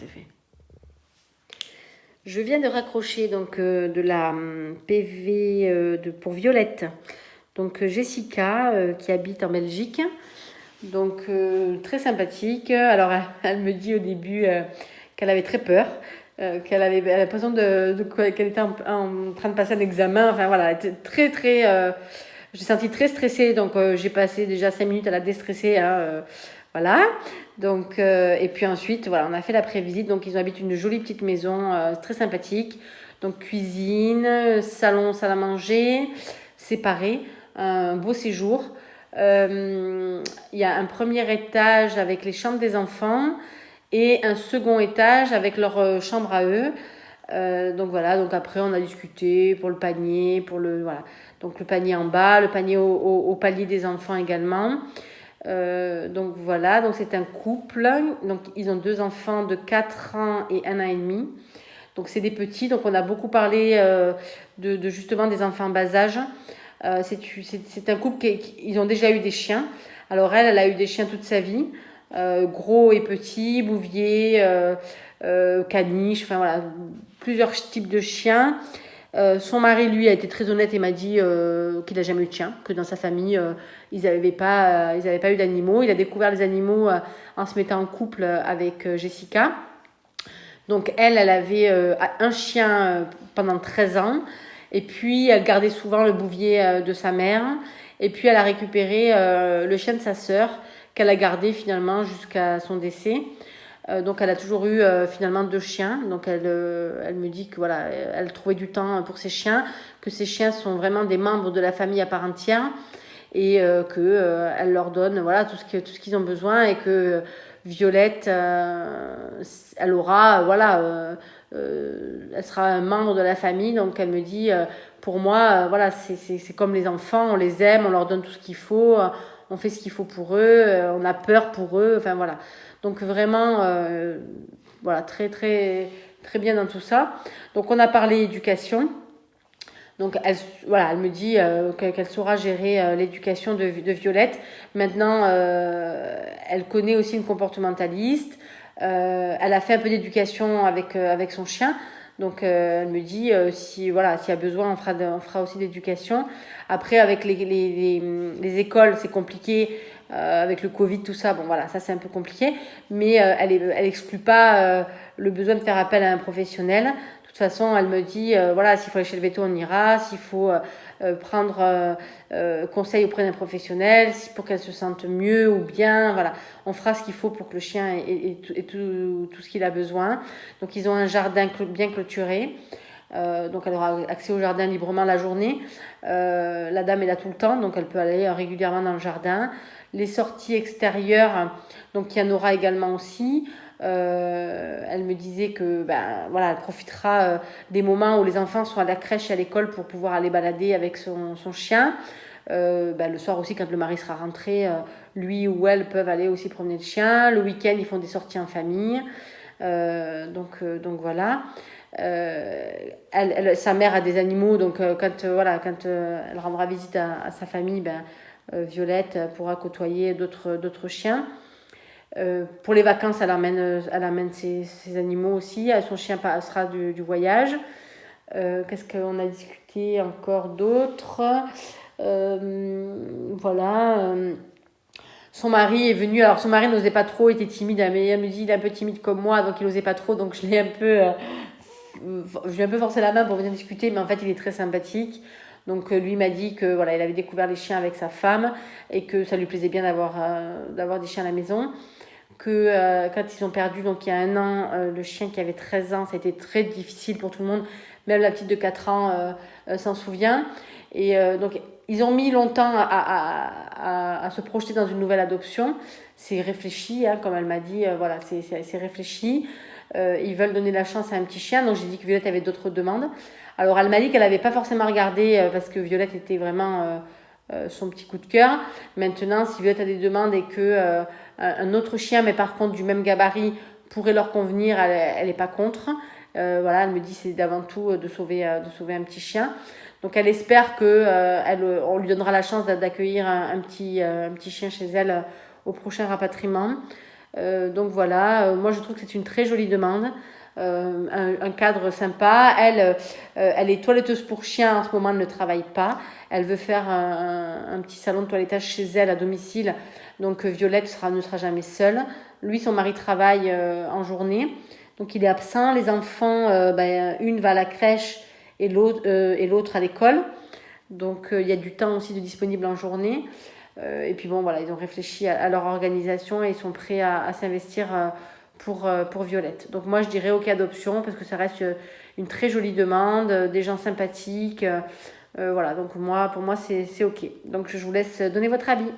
C'est fait. Je viens de raccrocher donc de la PV pour Violette. Donc Jessica qui habite en Belgique. Donc très sympathique. Alors elle me dit au début qu'elle avait très peur. Qu'elle avait l'impression qu'elle était en train de passer un examen. Enfin voilà, elle était très j'ai senti très stressée, donc j'ai passé déjà 5 minutes à la déstresser. Voilà. Donc, et puis ensuite, voilà, on a fait la prévisite. Donc, ils habitent une jolie petite maison, très sympathique. Donc, cuisine, salon, salle à manger, séparés. Un beau séjour. Il y a un premier étage avec les chambres des enfants et un second étage avec leur chambre à eux. Donc voilà, donc après on a discuté pour le panier, voilà. Donc le panier en bas, le panier au palier des enfants également. Donc voilà, donc c'est un couple. Donc ils ont 2 enfants de 4 ans et 1 an et demi. Donc c'est des petits, donc on a beaucoup parlé de justement des enfants en bas âge. C'est un couple ils ont déjà eu des chiens. Alors elle a eu des chiens toute sa vie, gros et petits, bouvier, caniche, enfin voilà, plusieurs types de chiens. Son mari, lui, a été très honnête et m'a dit qu'il n'a jamais eu de chien, que dans sa famille, ils n'avaient pas eu d'animaux. Il a découvert les animaux en se mettant en couple avec Jessica. Donc elle avait un chien pendant 13 ans. Et puis, elle gardait souvent le bouvier de sa mère. Et puis, elle a récupéré le chien de sa sœur, qu'elle a gardé finalement jusqu'à son décès. Donc elle a toujours eu finalement 2 chiens. Donc elle me dit que voilà, elle trouvait du temps pour ses chiens, que ces chiens sont vraiment des membres de la famille à part entière et que elle leur donne voilà tout ce qu'ils ont besoin et que Violette elle aura voilà elle sera un membre de la famille. Donc elle me dit pour moi voilà c'est comme les enfants, on les aime, on leur donne tout ce qu'il faut, on fait ce qu'il faut pour eux, on a peur pour eux, enfin voilà. Donc vraiment, voilà, très bien dans tout ça. Donc on a parlé éducation. Donc elle me dit qu'elle saura gérer l'éducation de Violette. Maintenant, elle connaît aussi une comportementaliste. Elle a fait un peu d'éducation avec son chien. Donc elle me dit s'il y a besoin, on fera aussi d'éducation. Après, avec les écoles, c'est compliqué. Avec le Covid, tout ça, bon voilà, ça c'est un peu compliqué, mais elle exclut pas le besoin de faire appel à un professionnel. De toute façon, elle me dit, voilà, s'il faut aller chez le veto, on ira, s'il faut prendre conseil auprès d'un professionnel, pour qu'elle se sente mieux ou bien, voilà, on fera ce qu'il faut pour que le chien ait tout ce qu'il a besoin. Donc ils ont un jardin bien clôturé. Donc elle aura accès au jardin librement la journée. La dame est là tout le temps, donc elle peut aller régulièrement dans le jardin. Les sorties extérieures, donc il y en aura également aussi. Elle me disait que elle profitera des moments où les enfants sont à la crèche et à l'école pour pouvoir aller balader avec son chien. Le soir aussi, quand le mari sera rentré, lui ou elle peuvent aller aussi promener le chien. Le week-end, ils font des sorties en famille. Donc voilà. Sa mère a des animaux, donc quand elle rendra visite à sa famille, Violette pourra côtoyer d'autres chiens. Pour les vacances, elle amène ses animaux aussi. Son chien sera du voyage. Qu'est-ce qu'on a discuté encore d'autre? Voilà. Son mari est venu. Alors son mari n'osait pas trop, était timide, mais elle me dit il est un peu timide comme moi, donc il n'osait pas trop. Donc je lui ai un peu forcé la main pour venir discuter, mais en fait il est très sympathique. Donc lui m'a dit que voilà, il avait découvert les chiens avec sa femme et que ça lui plaisait bien d'avoir des chiens à la maison. Que quand ils ont perdu, donc il y a 1 an, le chien qui avait 13 ans, c'était très difficile pour tout le monde. Même la petite de 4 ans s'en souvient. Et donc ils ont mis longtemps à se projeter dans une nouvelle adoption. C'est réfléchi, hein, comme elle m'a dit, voilà, c'est réfléchi. Ils veulent donner la chance à un petit chien, donc j'ai dit que Violette avait d'autres demandes. Alors elle m'a dit qu'elle n'avait pas forcément regardé parce que Violette était vraiment son petit coup de cœur. Maintenant, si Violette a des demandes et que un autre chien, mais par contre du même gabarit, pourrait leur convenir, elle n'est pas contre. Voilà, elle me dit c'est d'avant tout de sauver un petit chien. Donc elle espère qu'on lui donnera la chance d'accueillir un petit chien chez elle au prochain rapatriement. Donc voilà, moi je trouve que c'est une très jolie demande. Un cadre sympa. Elle est toiletteuse pour chien, en ce moment elle ne travaille pas. Elle veut faire un petit salon de toilettage chez elle à domicile. Donc Violette ne sera jamais seule. Lui, son mari travaille en journée. Donc il est absent. Les enfants, une va à la crèche et l'autre à l'école. Donc il y a du temps aussi de disponible en journée. Et puis bon, voilà, ils ont réfléchi à leur organisation et ils sont prêts à s'investir pour Violette. Donc moi, je dirais OK adoption parce que ça reste une très jolie demande, des gens sympathiques. Voilà, donc pour moi, c'est OK. Donc je vous laisse donner votre avis.